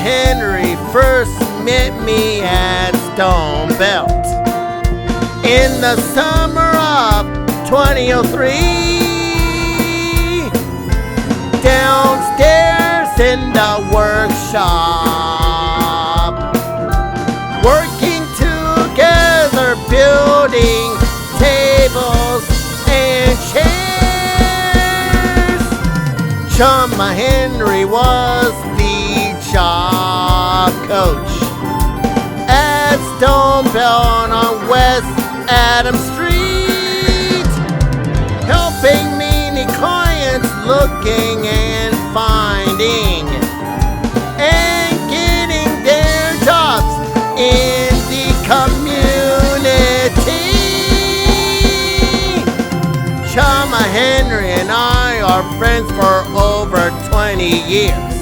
Henry first met me at Stone Belt in the summer of 2003. Downstairs in the workshop, working together, building tables and chairs. Chama Henry was the job coach at Stone Belt on West Adams Street, helping many clients looking and finding and getting their jobs in the community. Chama Henry and I are friends for over 20 years.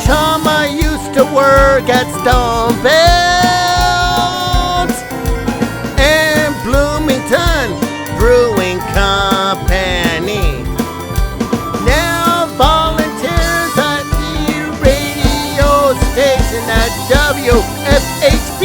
Chama used to work at Stone Belt and Bloomington Brewing Company. Now volunteers at the radio station at WFHB.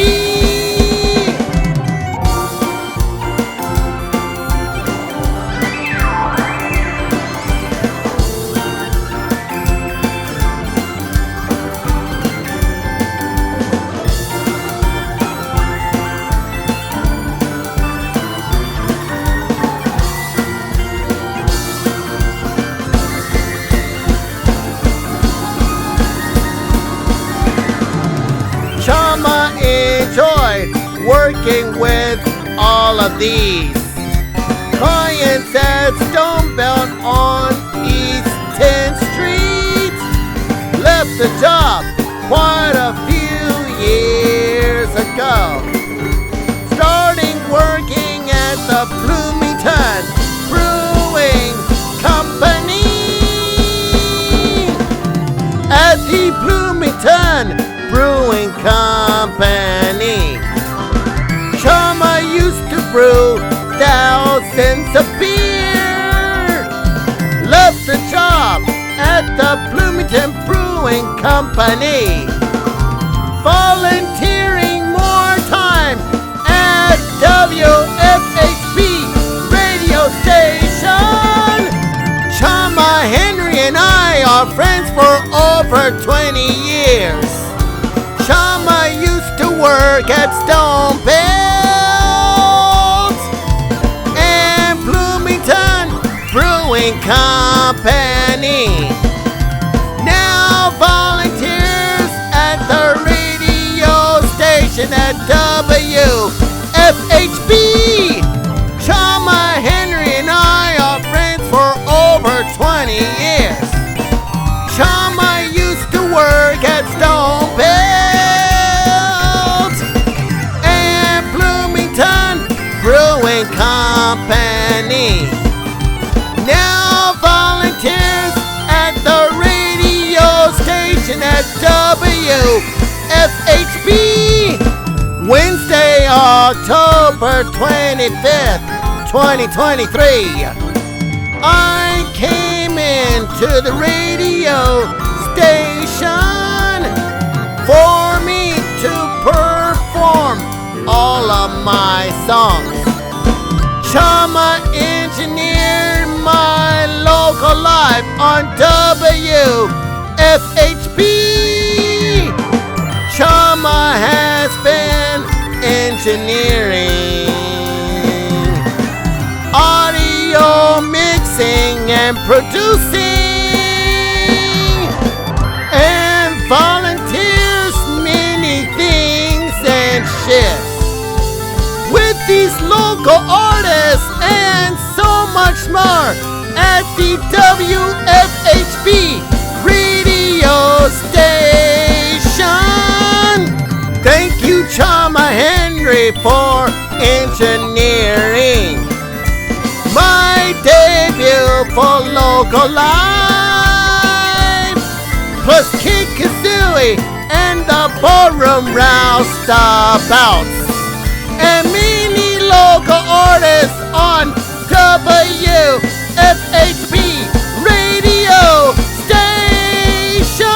Chama enjoyed working with all of these clients at Stone Belt on East 10th Street. Left the job quite a few years ago, starting working at the Bloomington Brewing Company. At the Bloomington Brewing Company, Chama used to brew thousands of beer. Left the job at the Bloomington Brewing Company, volunteering more time at WFHB radio station. Chama Henry and I are friends for over 20 years. Chama used to work at Stone Belt and Bloomington Brewing Company. Now volunteers at the radio station at WFHB. Chama Henry and I are friends for over 20 years. Chama used to work at Stone Belt and Bloomington Brewing Company. Now volunteers at the radio station at WFHB. Wednesday, October 25th, 2023. I came into the radio station for me to perform all of my songs. Chama engineered my local live on WFHB. Chama has been engineering, audio mixing and producing, and volunteers many things and shifts with these local artists and so much more at the WFHB radio station. Thank you, Chama Henry, for engineering my debut for local live, plus Kid Kazooie and the ballroom roustabouts, and many local artists on WFHB radio station.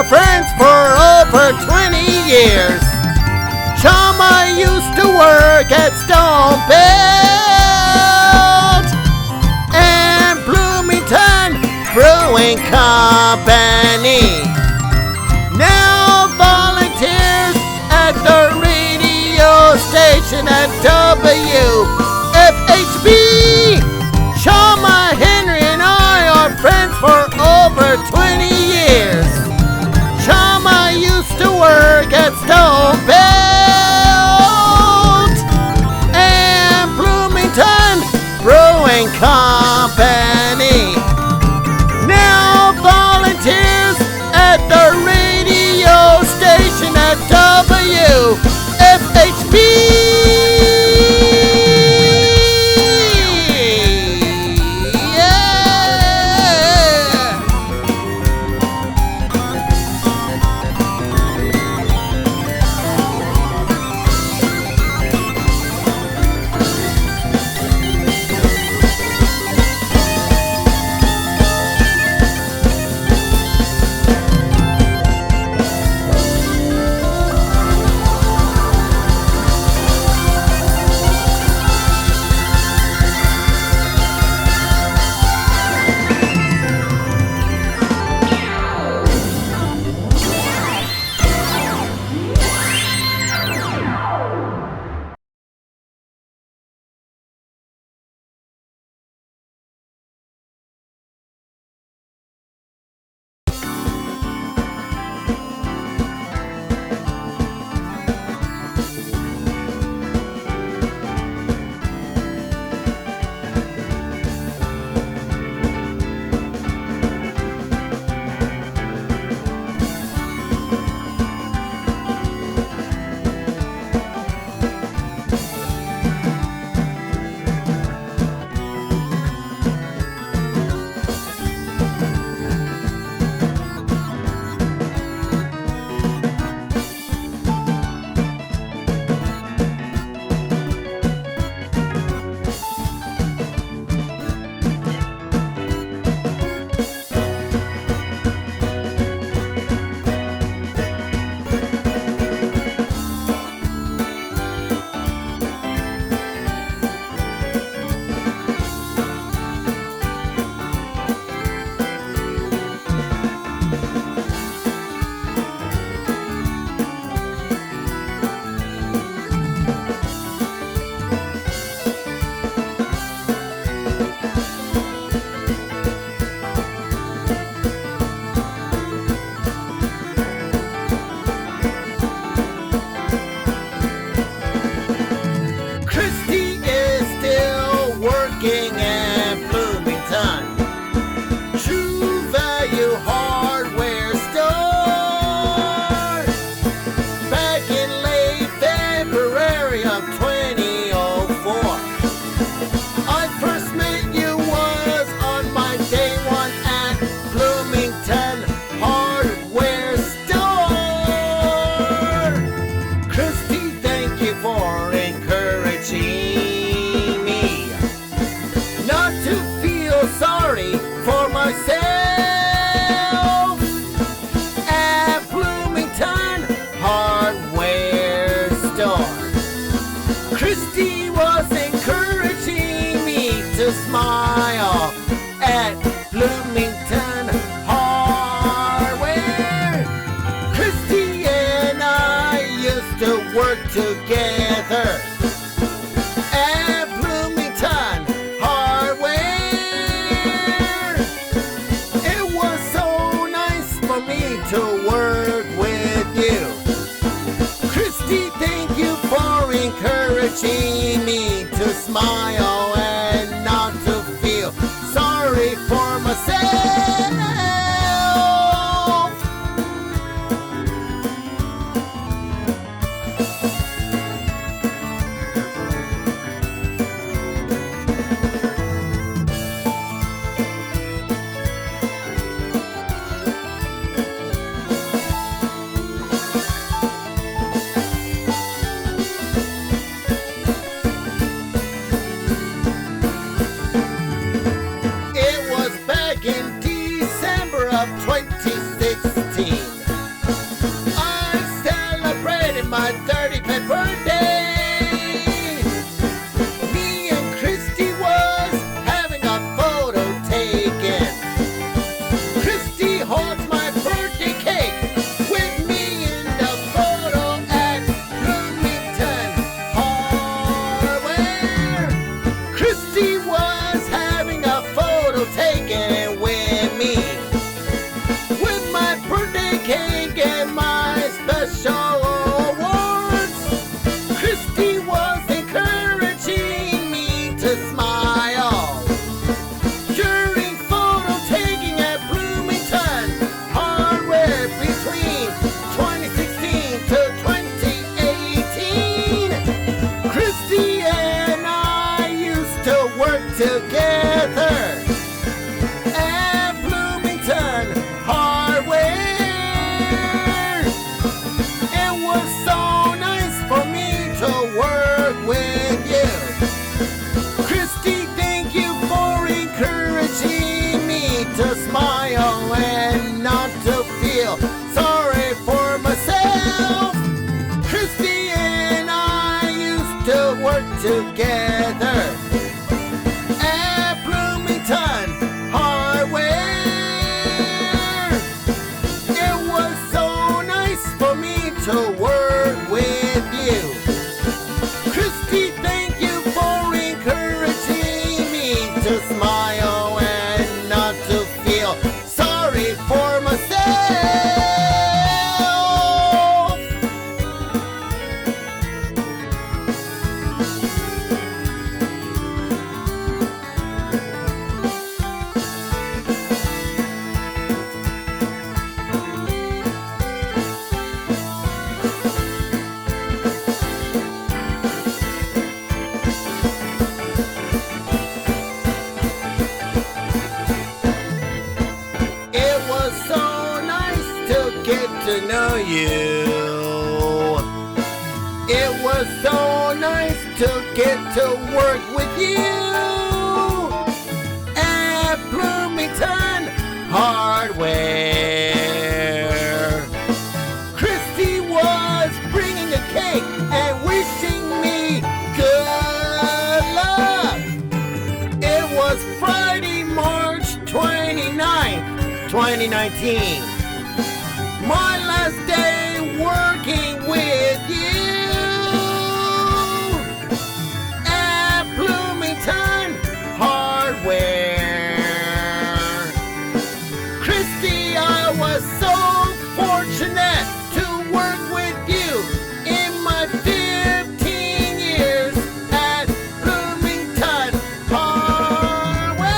are friends for over 20 years. Chama used to work at Stone Belt and Bloomington Brewing Company. Now volunteers at the radio station at WFHB. Chama, Henry, and I are friends for over 20 years. Chama used to work at Stone Belt and Bloomington Brewing Company. Now volunteers at the radio station at WFHB. Smile at Bloomington Hardware. Kristi and I used to work together at Bloomington Hardware. It was so nice for me to work with you. Kristi, thank you for encouraging me to smile and not to feel sorry for myself. smile and not to feel sorry for myself. Kristi and I used to work together at Bloomington Hardware. It was so nice for me to work with you. Kristi, thank you for encouraging me to smile and not to feel sorry for myself. It was so nice to get to know you. It was so nice to get to work with you at Bloomington Hardware. Kristi was bringing a cake and wishing me good luck. It was Friday, March 29th, 2019. My last day working with you at Bloomington Hardware. Kristi, I was so fortunate to work with you in my 15 years at Bloomington Hardware.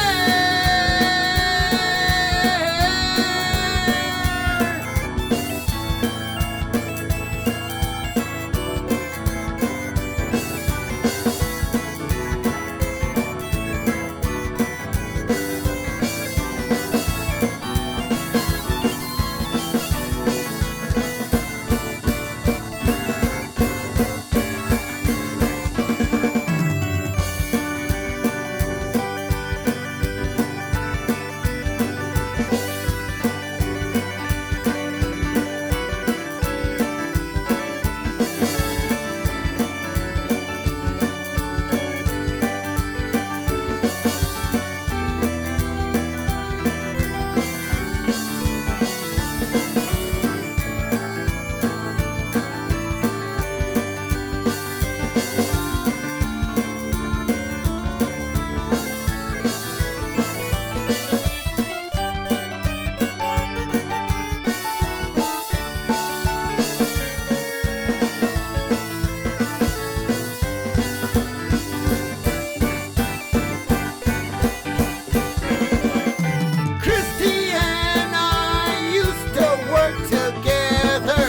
Kristi and I used to work together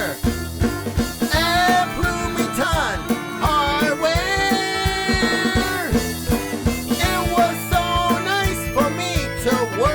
at Bloomington Hardware. It was so nice for me to work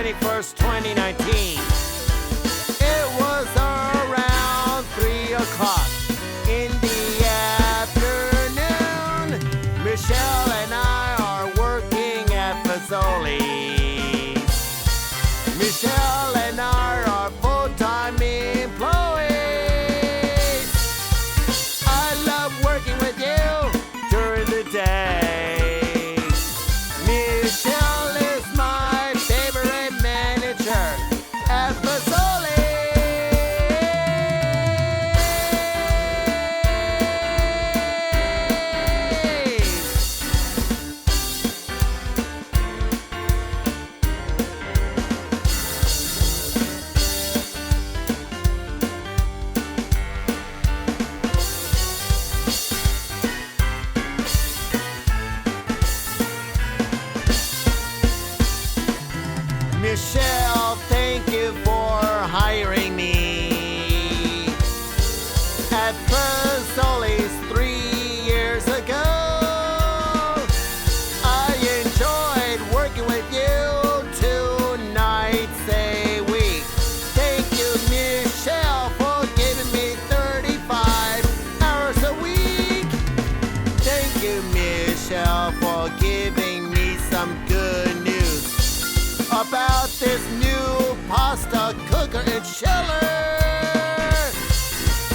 21st, 2019. It was around 3 o'clock in the afternoon. Michelle and I are working at Fazoli. Michelle and I are full-time employees. I love working with you during the day. Michelle is my favorite manager at Fazoli. Michelle, thank you for hiring me at Fazoli's 3 years ago. I enjoyed working with you 2 nights a week. Thank you, Michelle, for giving me 35 hours a week. Thank you, Michelle, for giving me some good news about this new pasta cooker and chiller.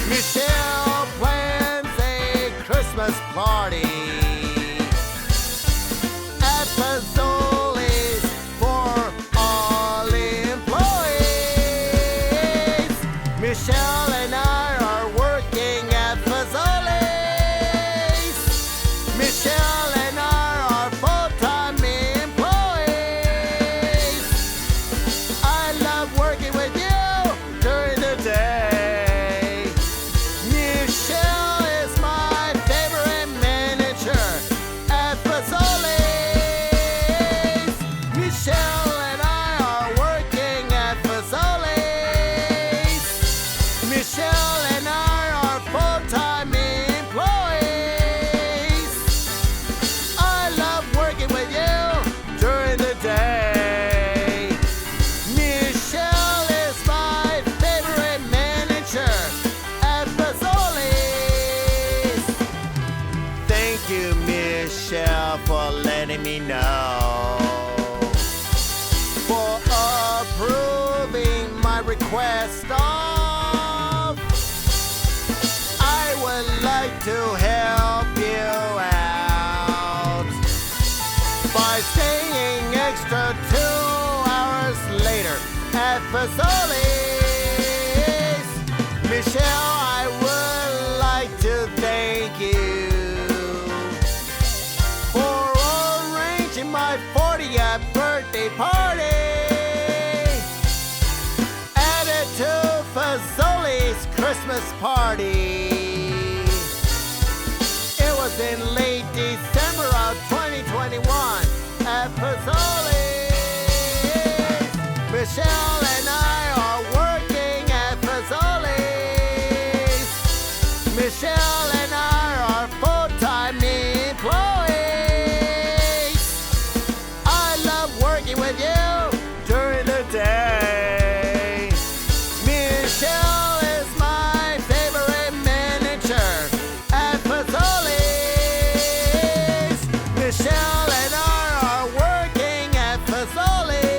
Michelle plans a Christmas party at Fazoli's for all employees. Michelle and I are working at Fazoli's. Michelle and I are full-time employees. I love working with you during the day. Michelle is my favorite manager at Fazoli's. Michelle and I are working at Fazoli's. Michelle and I are full-time employees. I love working with you during the day. Michelle is my favorite manager at Fazoli's. Thank you, Michelle, for letting me know, for approving my request of. I would like to help you out by staying extra 2 hours later at Fazoli's. Michelle, I would like to thank you for arranging my 40th birthday party. Added to Fazoli's Christmas party. It was in late December of 2021 at Fazoli's. Michelle and I are working at Fazoli's. Michelle and I are full-time employees. I love working with you during the day. Michelle is my favorite manager at Fazoli's. Michelle and I are working at Fazoli's.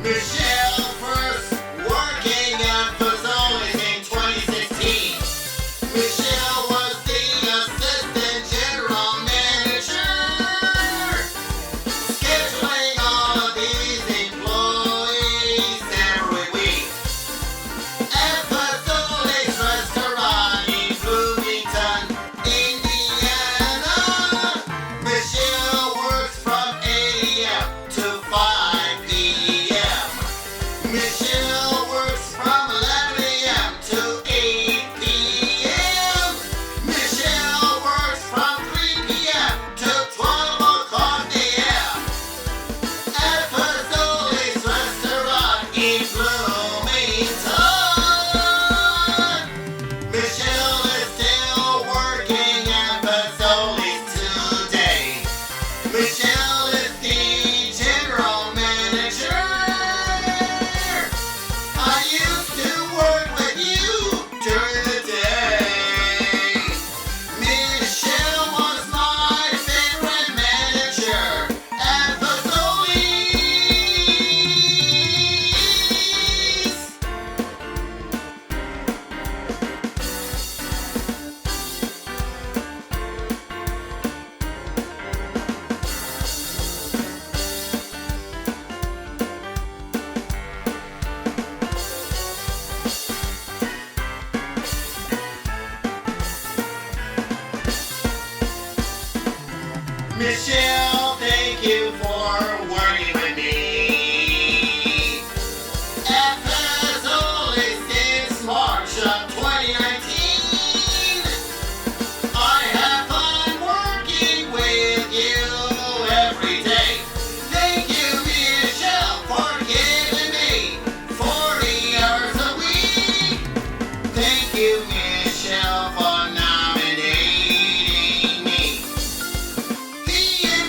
Michelle first working at Fazoli in 2016. Michelle was the assistant general manager, scheduling all of these employees every week. At Fazoli's restaurant in Bloomington, Indiana, Michelle works from 8 a.m. to 5 p.m. Michelle works from 11 a.m. to 8 p.m. Michelle works from 3 p.m. to 12 o'clock a.m. at Fazoli's restaurant in Bloomington. Michelle is still working at Fazoli's today. Michelle is the general manager. I used to work with you during the day. Michelle was my favorite manager at Fazoli's. Michelle, thank you for working with me at Fazoli since March of 2019. I have fun working with you every day. Thank you, Michelle, for giving me 40 hours a week. Thank you, Michelle, for nominating me. The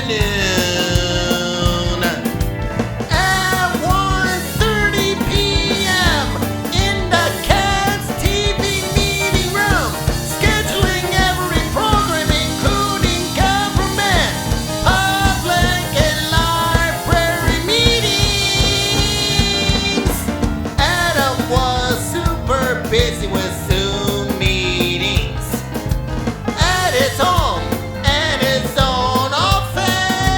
afternoon. At 1:30 p.m. in the Cat's TV meeting room, scheduling every program including government, public, and library meetings. Adam was super busy with Zoom meetings at his home and his own office.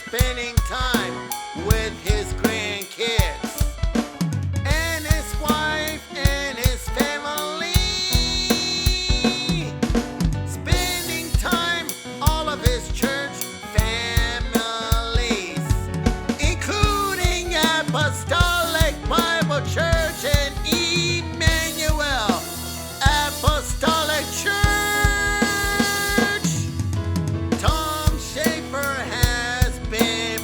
spending time with his grandkids and his wife and his family. Spending time, all of his church families, including Apostolic Bible Church and Emmanuel Apostolic Church. Tom Schaefer has been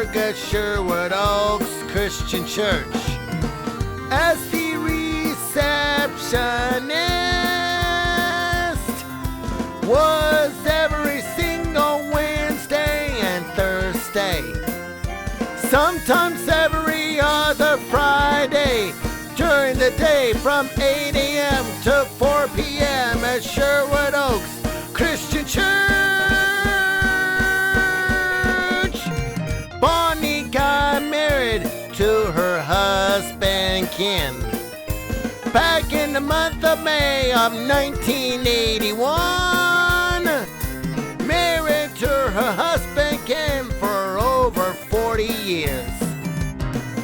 sung at Sherwood Oaks Christian Church as the receptionist. Was every single Wednesday and Thursday, sometimes every other Friday during the day from 8 a.m. to 4 p.m. at Sherwood Oaks Christian Church. Bonnie got married to her husband Ken back in the month of May of 1981. Married to her husband Ken for over 40 years.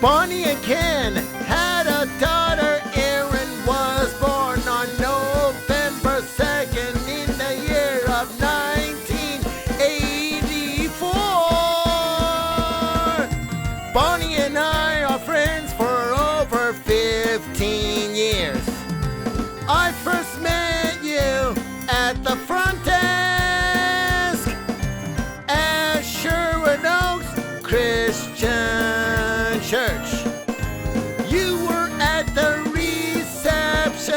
Bonnie and Ken had a daughter. Erin was born on November 2nd in the year of 1984. Bonnie and I are friends for over 15 years. I first met you at the front desk at Sherwood Oaks Christian Church. You were at the reception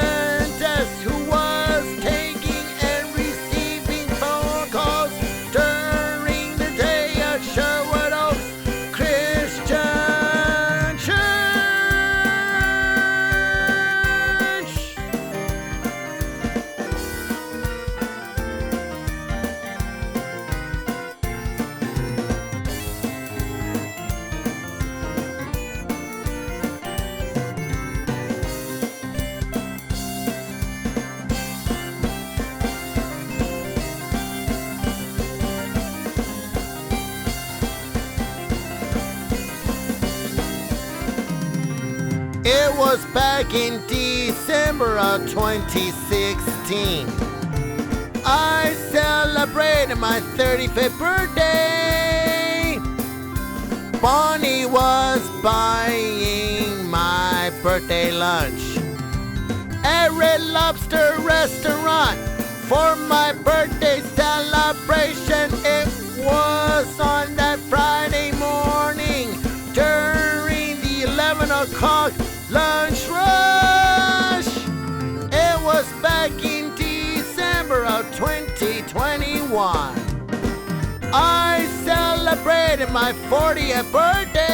desk who was taking and receiving phone calls during the day at Sherwood Oaks Christian Church. It was back in December of 2016. I celebrated my 35th birthday. Bonnie was buying my birthday lunch at Red Lobster Restaurant for my birthday celebration. It was on that Friday morning during the 11 o'clock lunch rush. It was back in December of 2021. I celebrated my 40th birthday.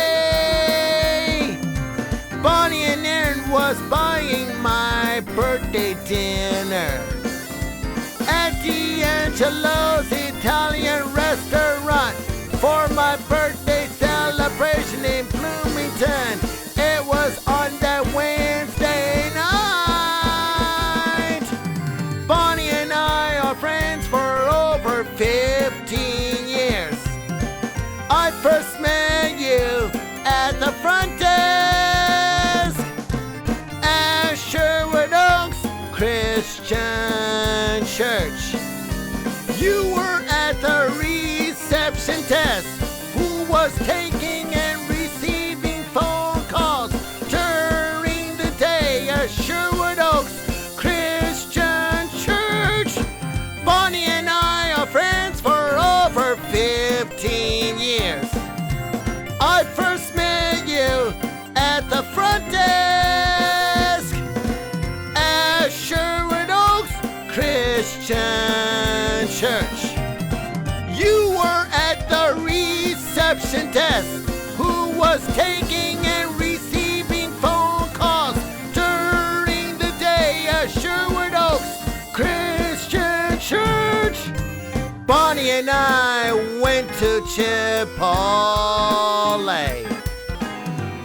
Bonnie and Erin was buying my birthday dinner at D'Angelo's Italian restaurant for my birthday celebration in Bloomington. It was on that Wednesday night. Bonnie and I are friends for over 15 years. I first met you at the front desk at Sherwood Oaks Christian Church. You were at the reception desk who was taking and receiving phone calls during the day at Sherwood Oaks Christian Church. Bonnie and I are friends for over 15 years. I first met you at the front desk at Sherwood Oaks Christian Church. You were at the reception desk who was taking and receiving phone calls during the day at Sherwood Oaks Christian Church. Bonnie and I went to Chipotle.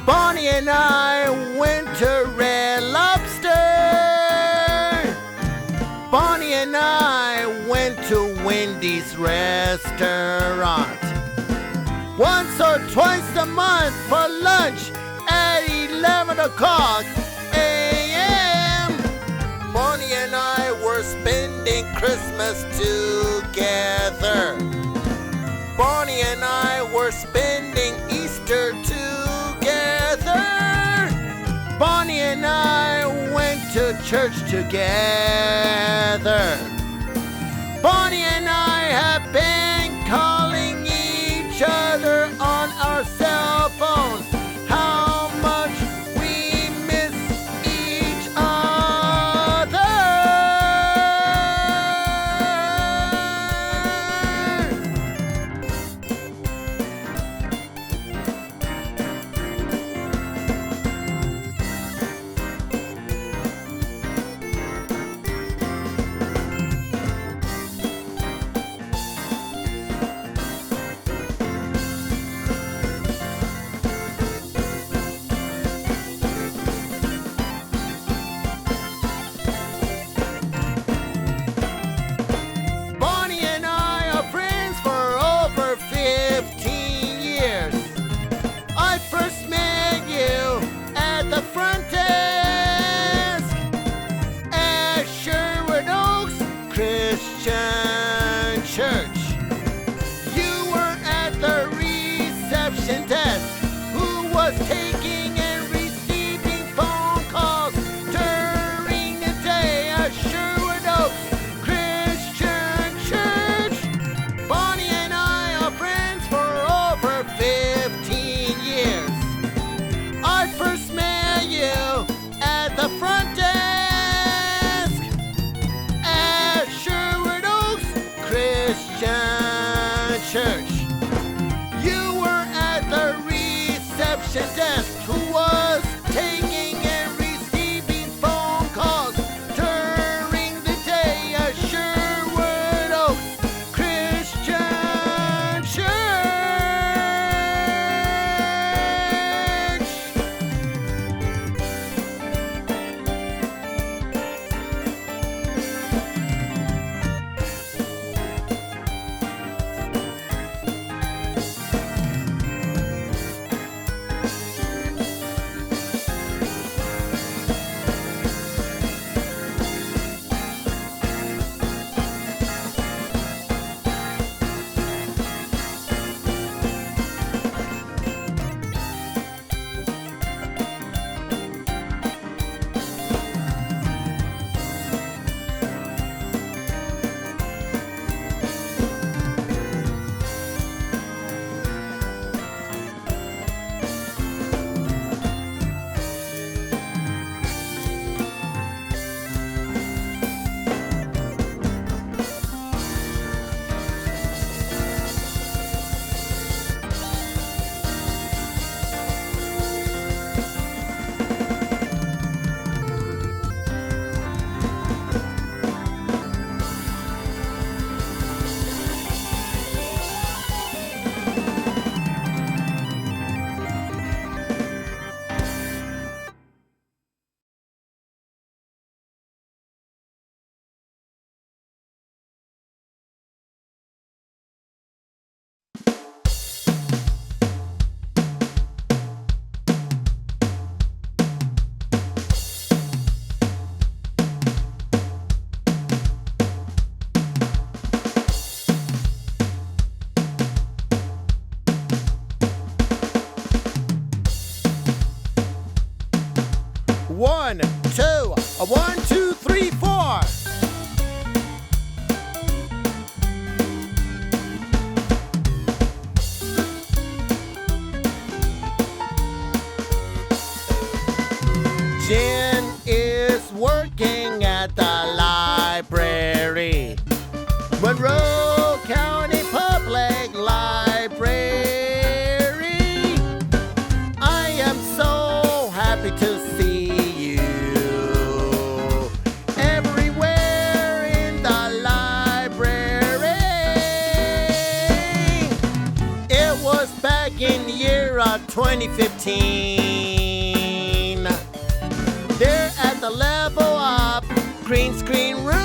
Bonnie and I went to Red Lobster. Bonnie and I went to Wendy's restaurant once or twice a month for lunch at 11 o'clock a.m. Bonnie and I were spending Christmas together. Bonnie and I were spending Easter together. Bonnie and I went to church together. Bonnie and I have been calling each other on our cell information desk who was taking and receiving phone calls during the day at Sherwood Oaks Christian Church. One, two, three, four. Jen is working at the library, Monroe County Public Library. I am so happy to see you everywhere in the library. It was back in the year of 2015. There at the level up green screen room,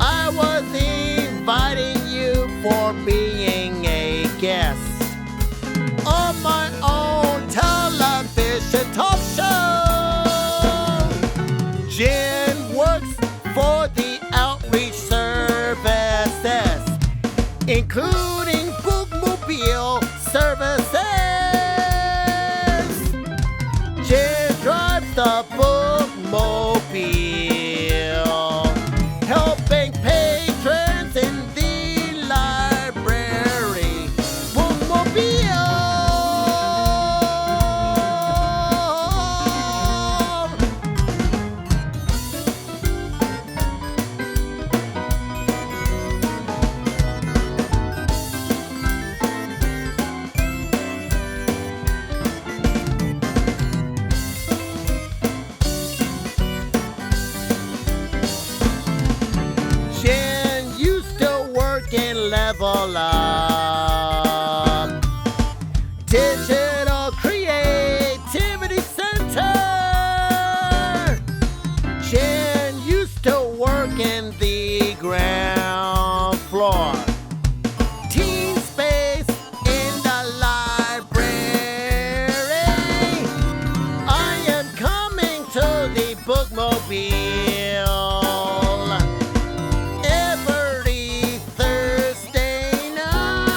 I was inviting you for being a guest on my own television talk show. Jen works for the outreach services, including Bookmobile services. Jen drives the Bookmobile, helping patrons in the library. Bookmobile. Jen used to work in Level Up Digital Creativity Center. Jen used to work in the ground floor teen space in the library. I am coming to the Bookmobile every Thursday night.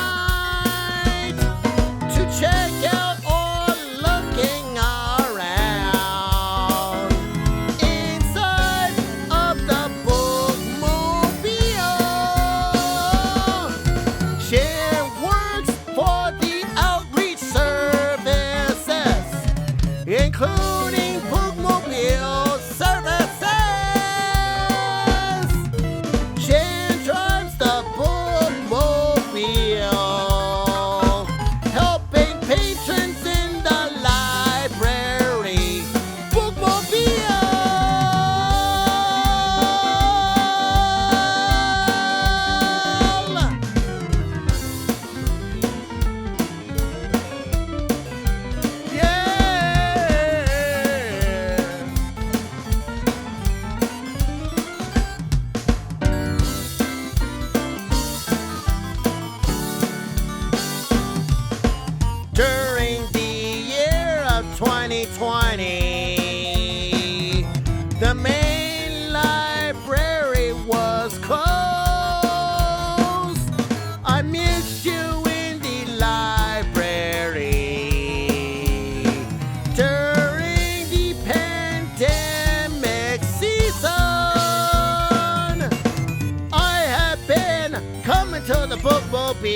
coming to the Bookmobile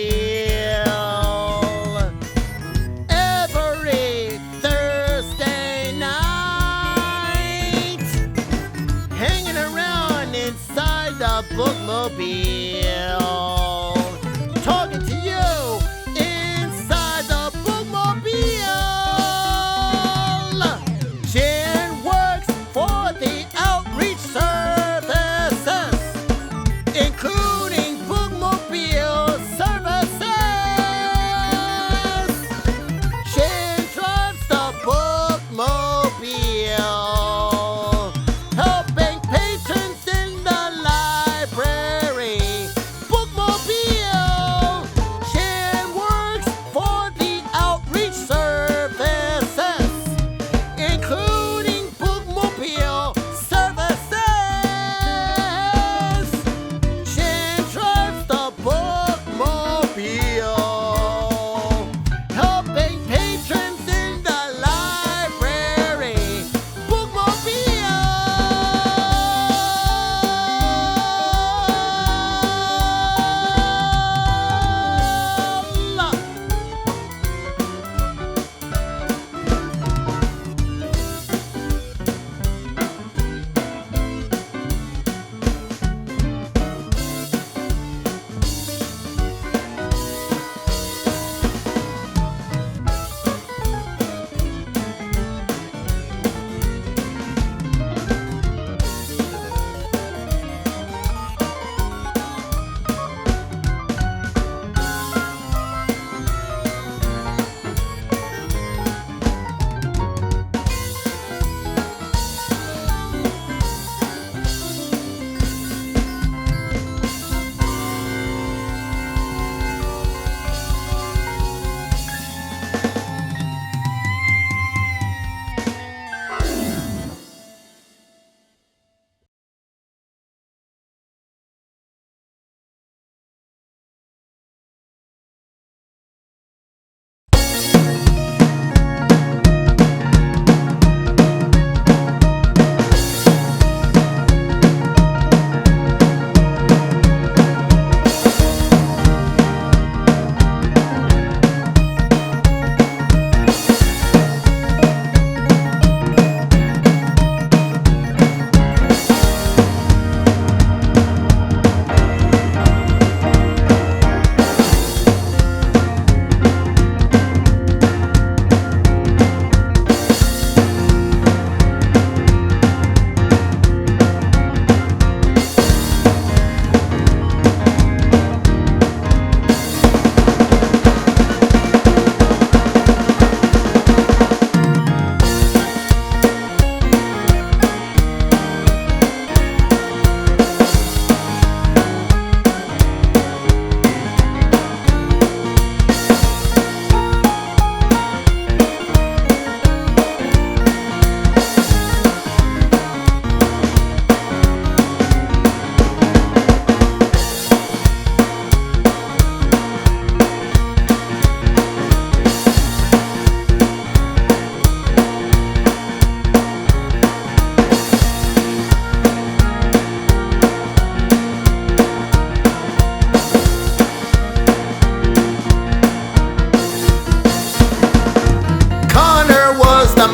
every Thursday night, hanging around inside the Bookmobile, talking to you inside the Bookmobile. Jen works for the outreach services, including Bookmobile services. Jen drives the Bookmobile, helping patrons in the library. Bookmobile. Jen works for the outreach services, including Bookmobile services. Jen drives the Bookmobile, helping patrons in the library.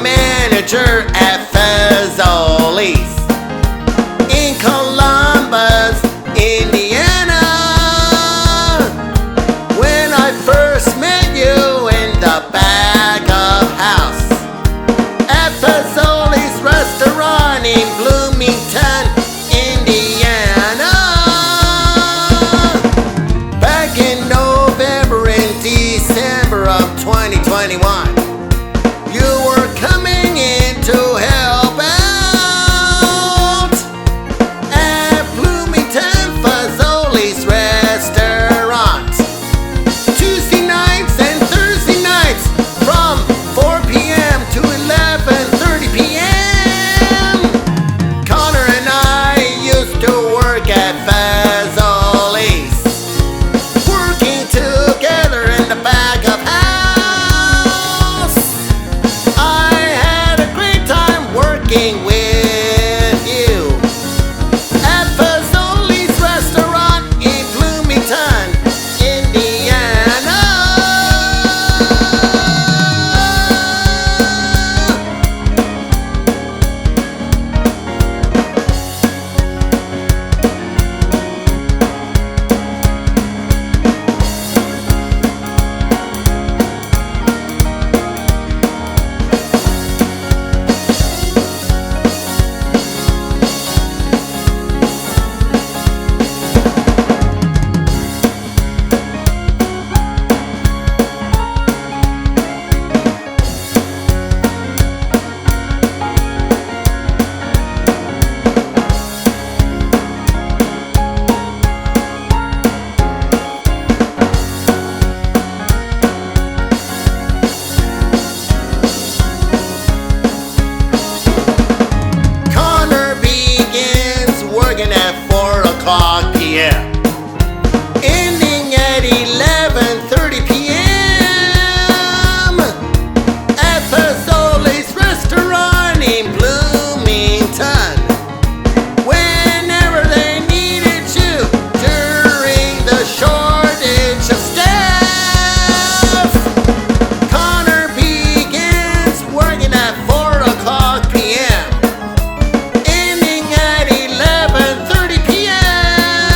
Manager at Fazoli's in Columbus, Indiana. When I first met you in the back of house at Fazoli's restaurant in Bloomington, Indiana, back in November and December of 2021. You were coming in to help out at Bloomington Fazoli's restaurant. Tuesday nights and Thursday nights from 4 p.m. to 11:30 p.m. Connor and I used to work at Fazoli's, working together in the back of house. o'clock p.m. Ending at 11:30 p.m. at Fazoli's restaurant in Bloomington. Whenever they needed you during the shortage of staff. Connor begins working at 4 o'clock p.m. ending at 11:30 p.m.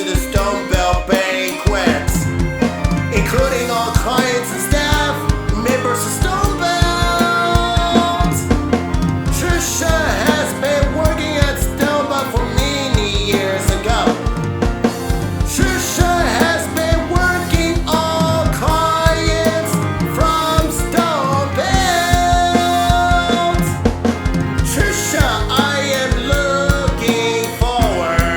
to the Stone Bell banquets, including all clients and staff, members of Stone Bell. Trisha has been working at Stone Bell for many years ago. Trisha has been working all clients from Stone Bell. Trisha, I am looking forward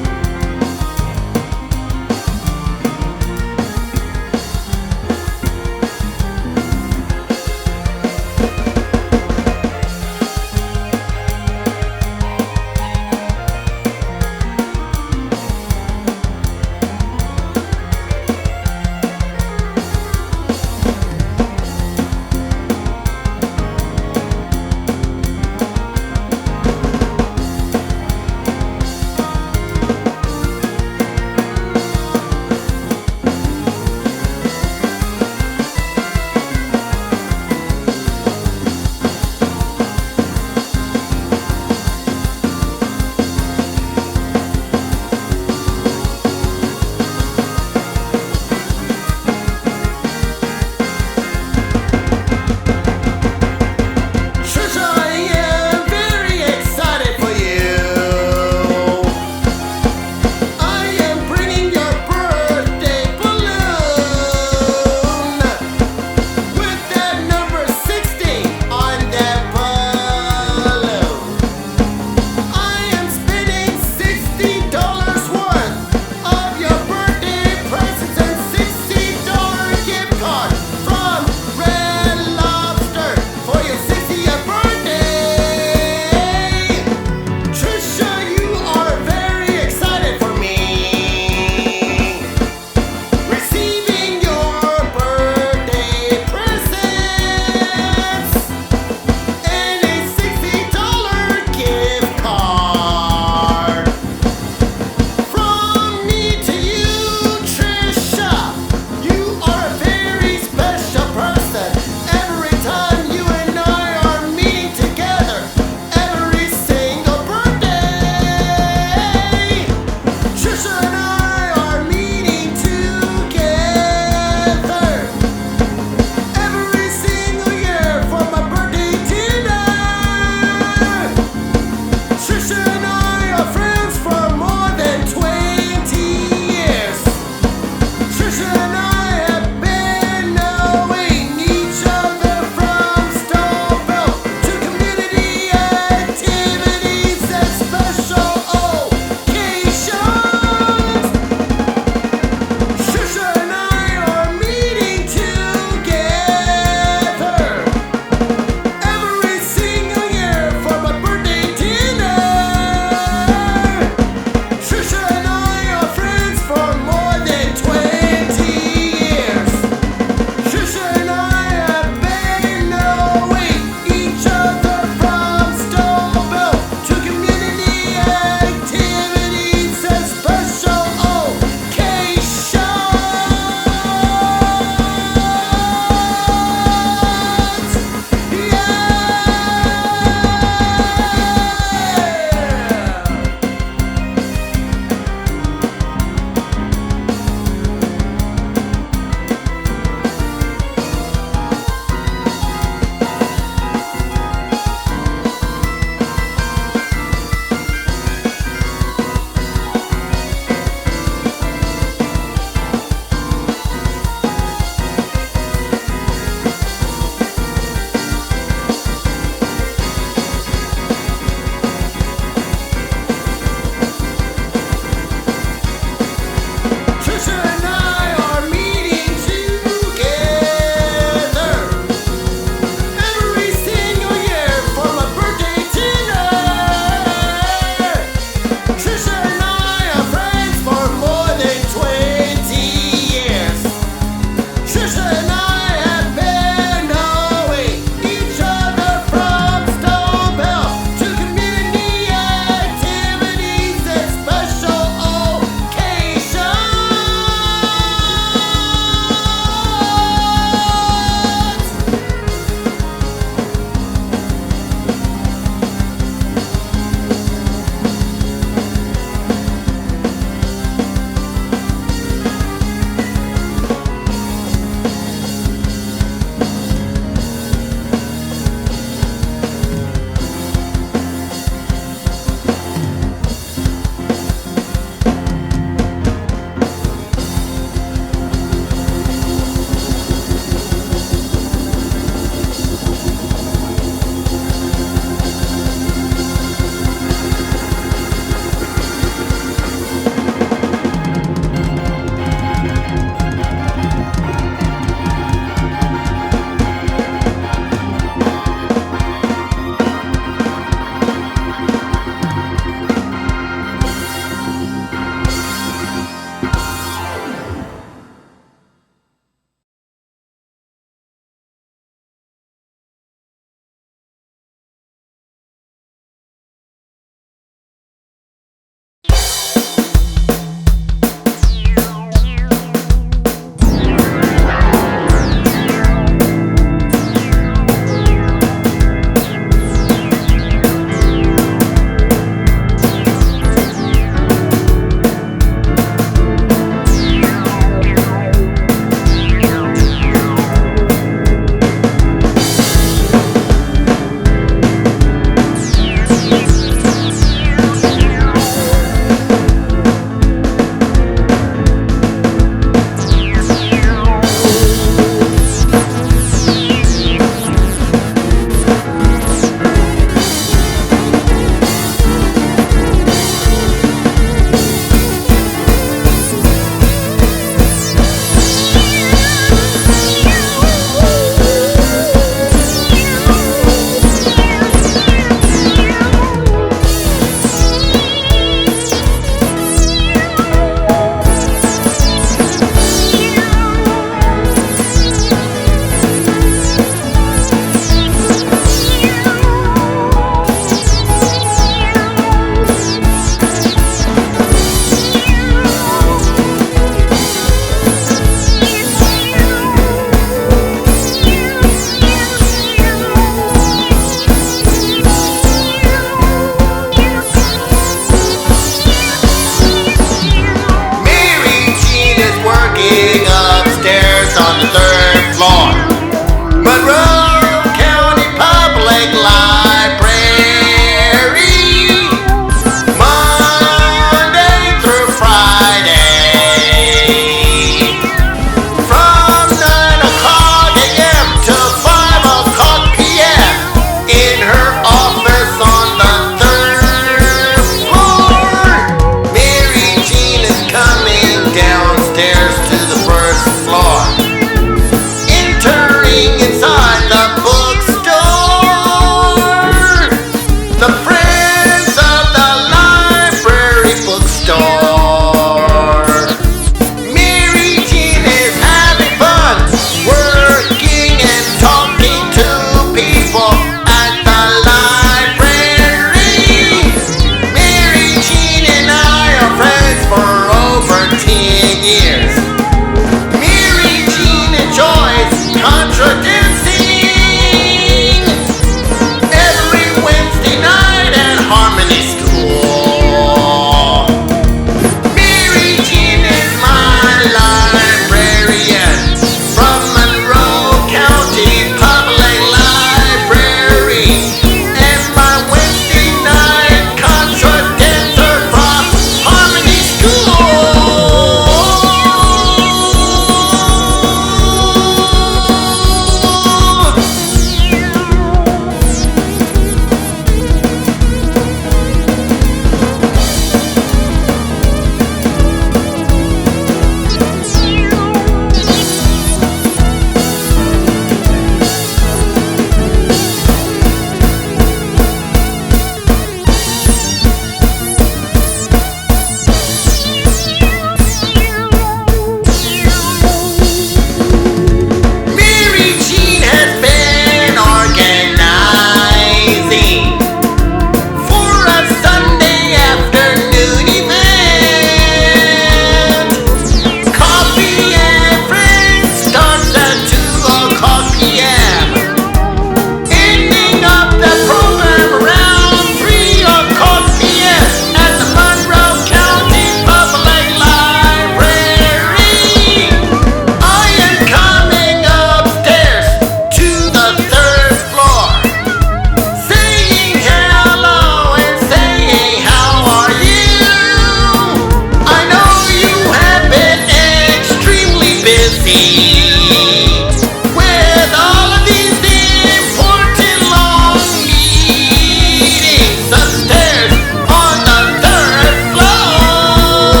see. With all of these important long meetings upstairs on the third floor.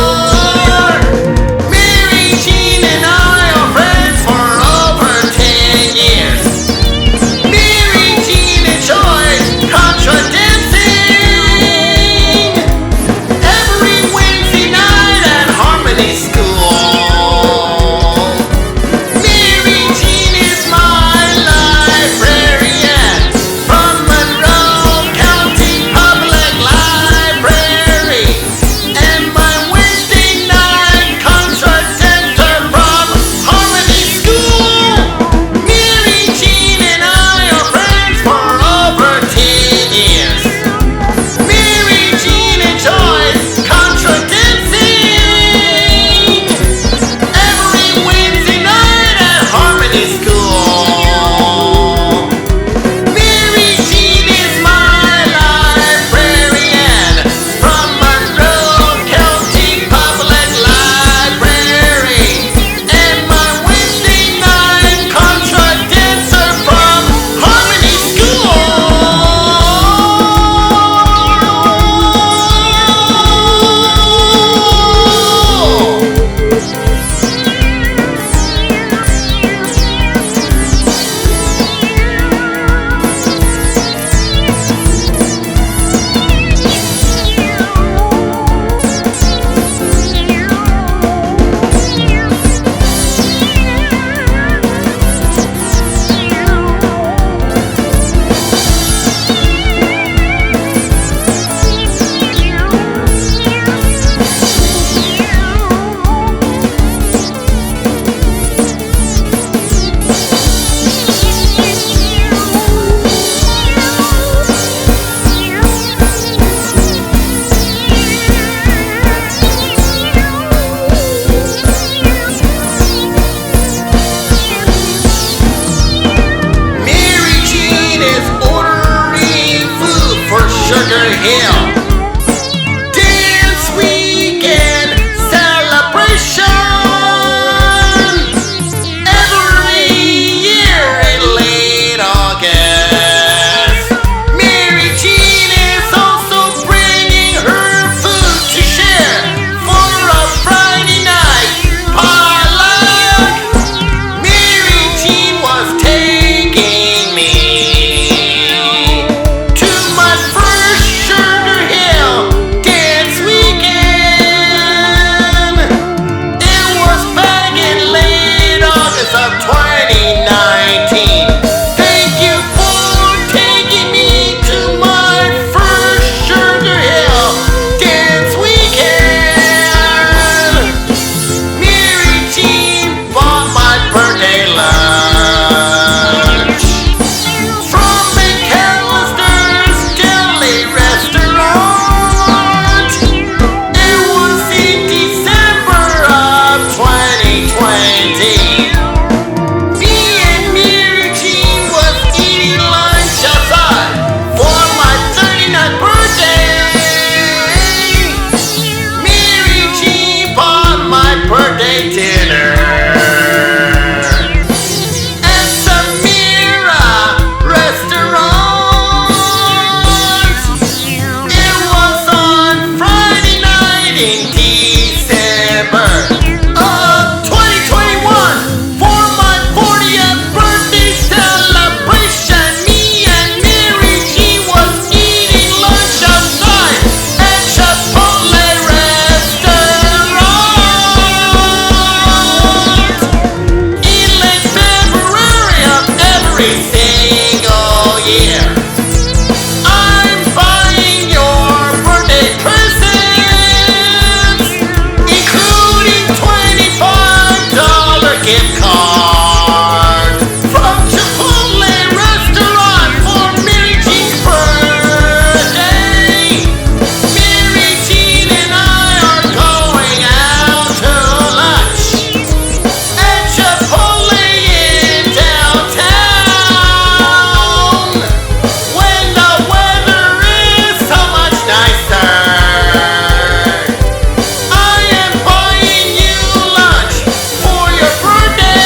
Mary Jean and I are friends for over 10 years. Mary Jean enjoys Contra dancing every Wednesday night at Harmony School. Mary Jean is my librarian from Monroe County Public Library, and my Wednesday night Contra dancer from Harmony School. Mary Jean and I are friends for over 10 years. Mary Jean enjoys Contra dancing every Wednesday night at Harmony School. Mary Jean is my librarian from Monroe County Public Library, and my Wednesday night Contra dancer from Harmony School. Mary Jean is ordering food for Sugar Hill. Dance weekend celebration every year in late August. Mary Jean is also bringing her food to share for a Friday night potluck. Mary Jean was taking me to my first Sugar Hill dance weekend. It was back in late August of 2019. Thank you for taking me to my first Sugar Hill dance weekend. Mary Jean bought my birthday lunch from McAllister's Deli Restaurant. It was in December of 2020. Me and Mary Jean was eating lunch outside for my 39th birthday. Mary Jean bought my birthday dinner at Samira Restaurant. It was on Friday night in December of 2021 for my 40th birthday celebration. Me and Mary Jean was eating lunch outside at Chipotle Restaurant in late February of every single year. I'm buying your birthday presents, including $25 gift card from Chipotle Restaurant for Mary Jean's birthday. Mary Jean and I are going out to lunch at Chipotle in downtown when the weather is so much nicer. I am buying you lunch for your birthday.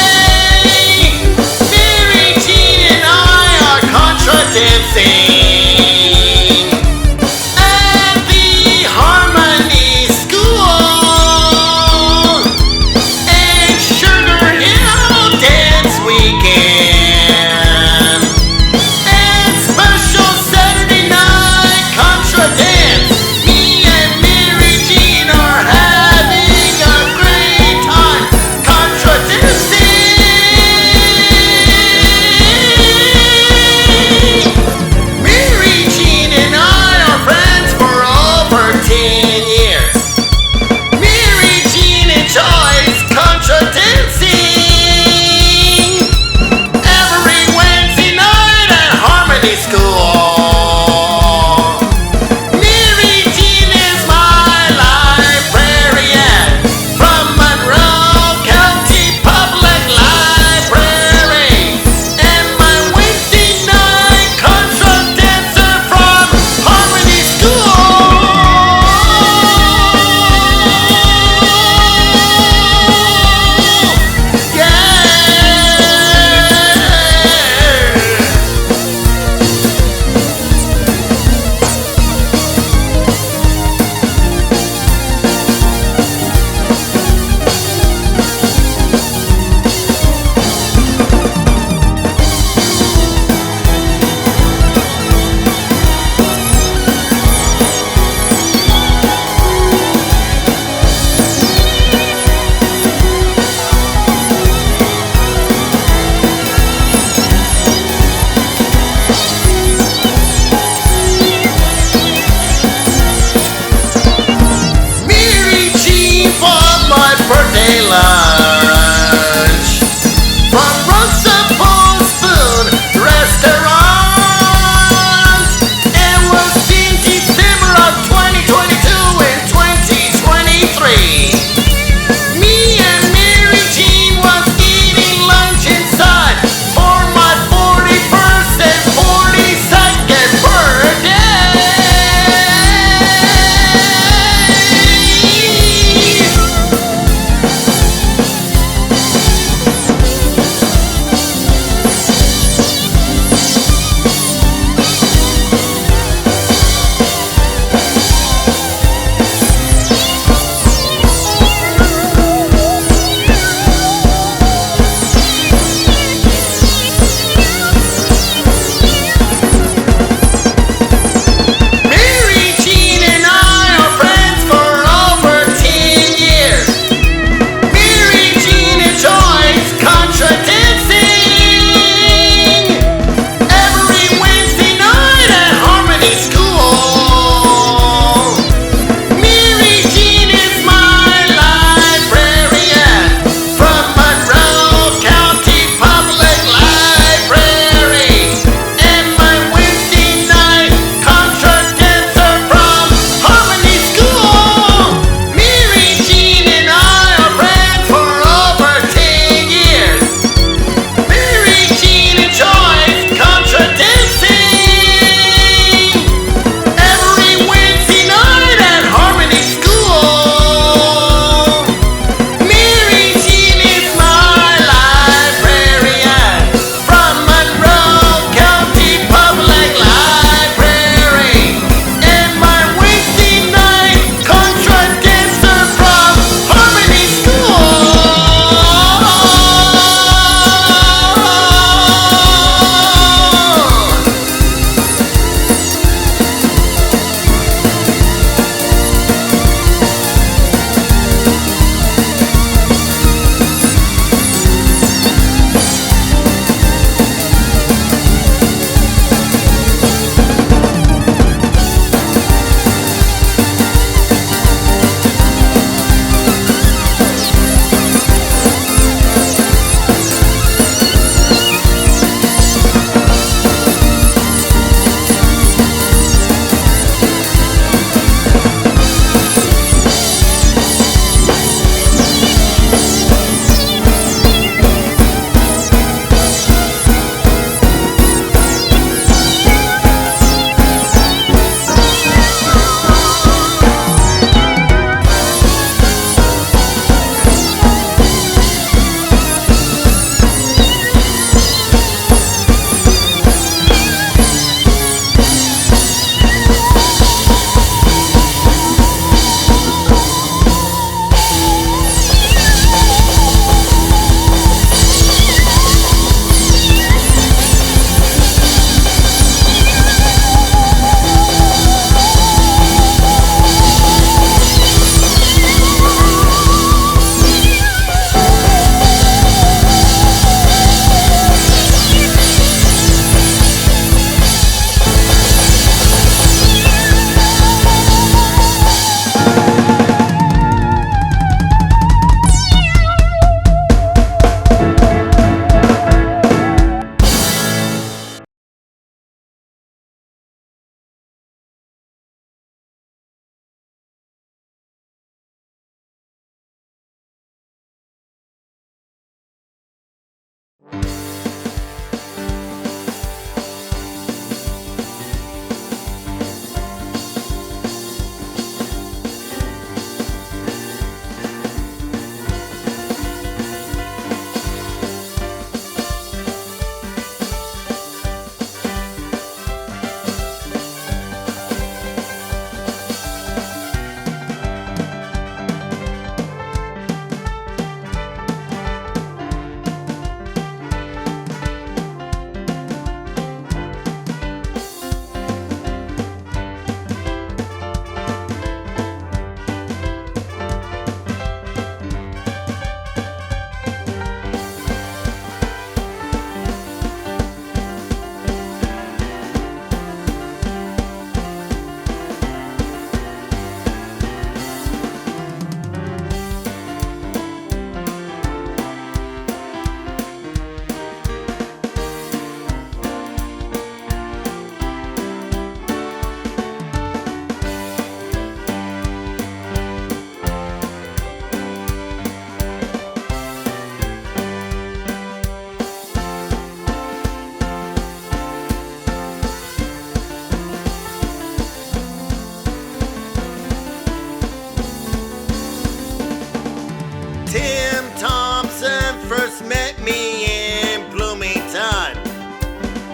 first met me in Bloomington,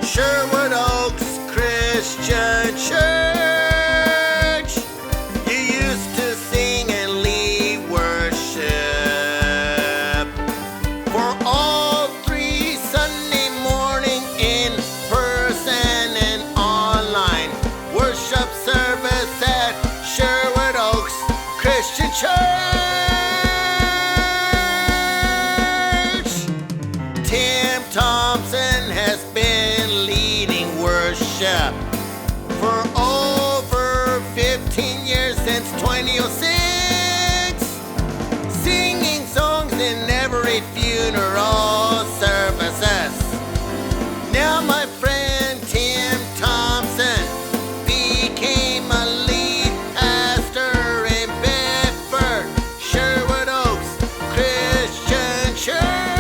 Sherwood Oaks Christian Church. You used to sing and lead worship for all 3 Sunday morning in person and online worship service at Sherwood Oaks Christian Church. Tim Thompson has been leading worship for over 15 years, since 2006, singing songs in every funeral services. Now my friend Tim Thompson became a lead pastor in Bedford, Sherwood Oaks Christian Church.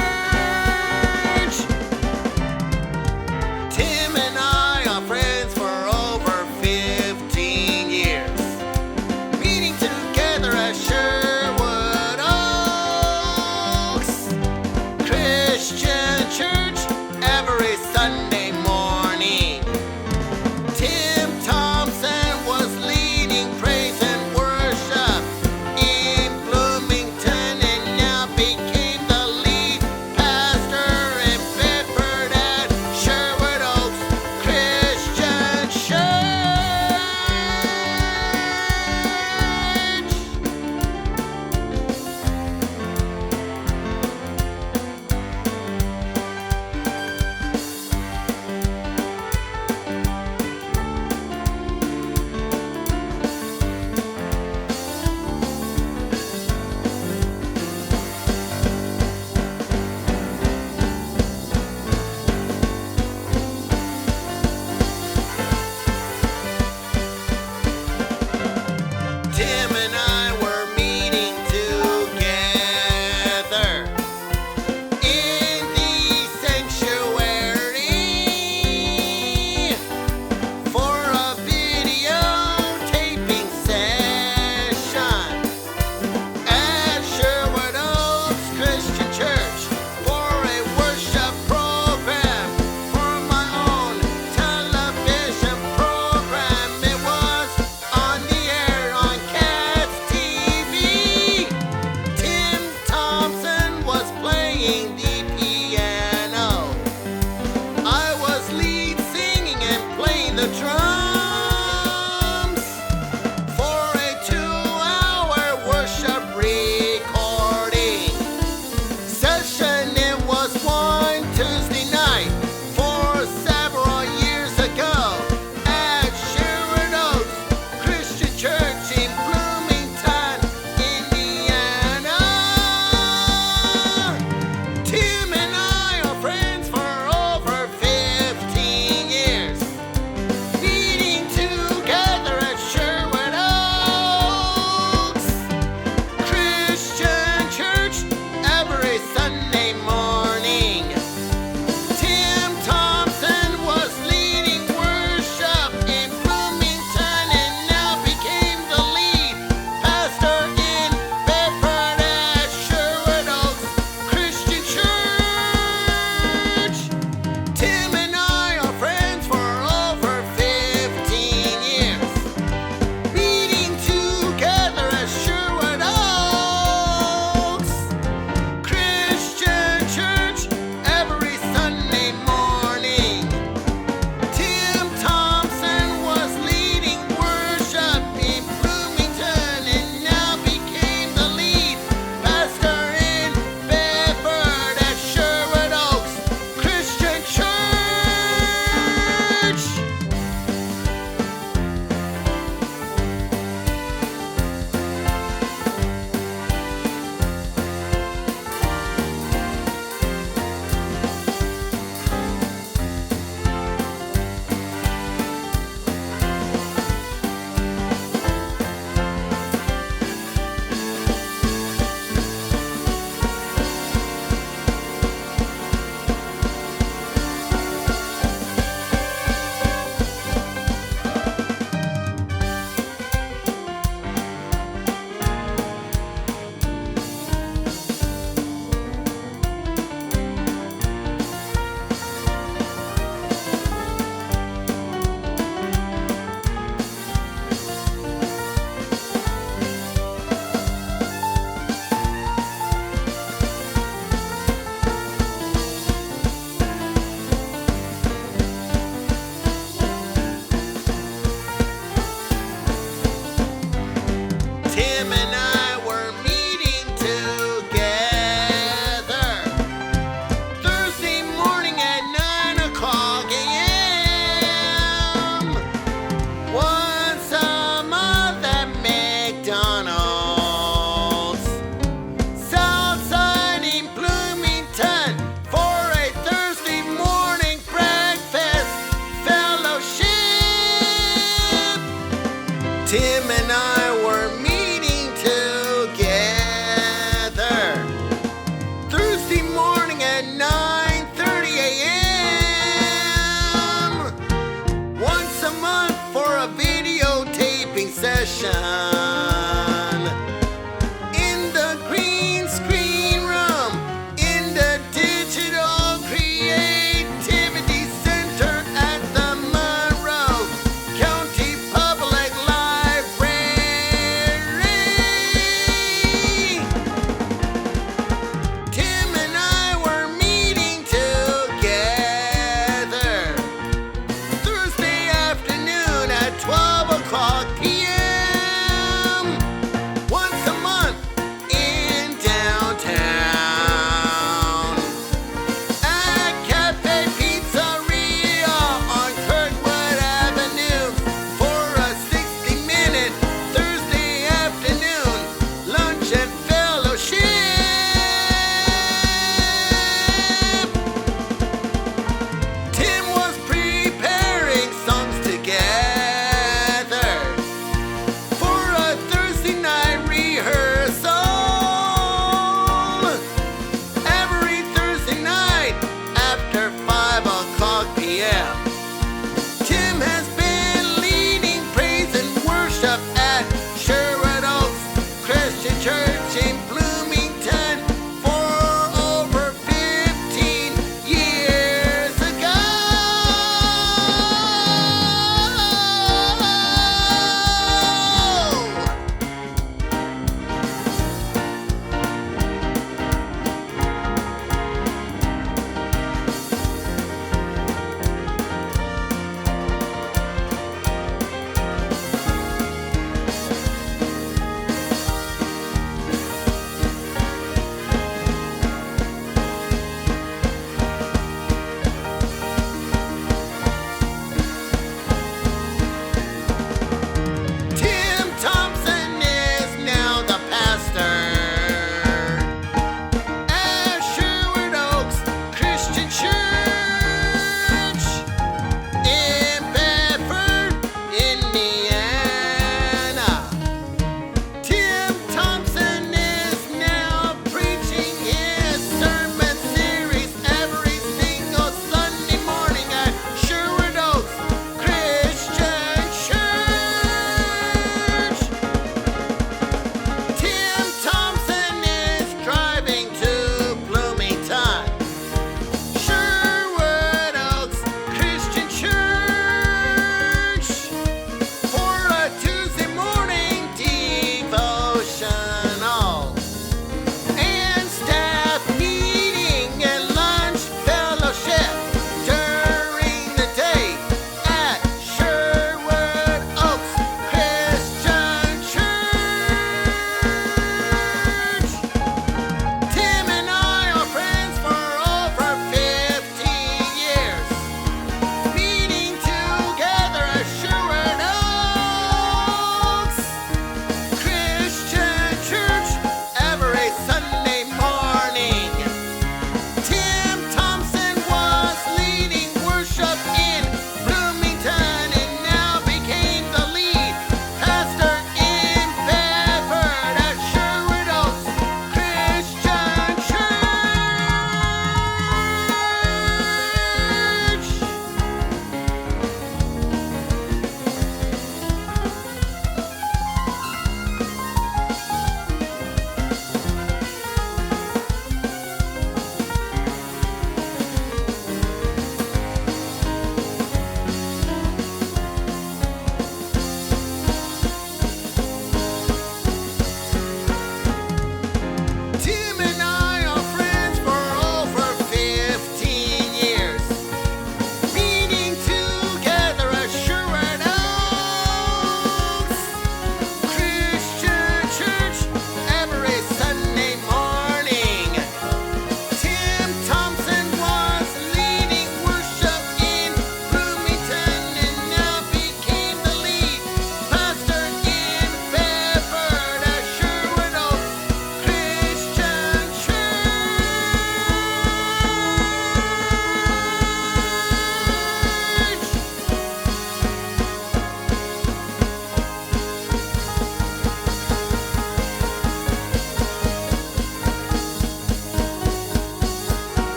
session.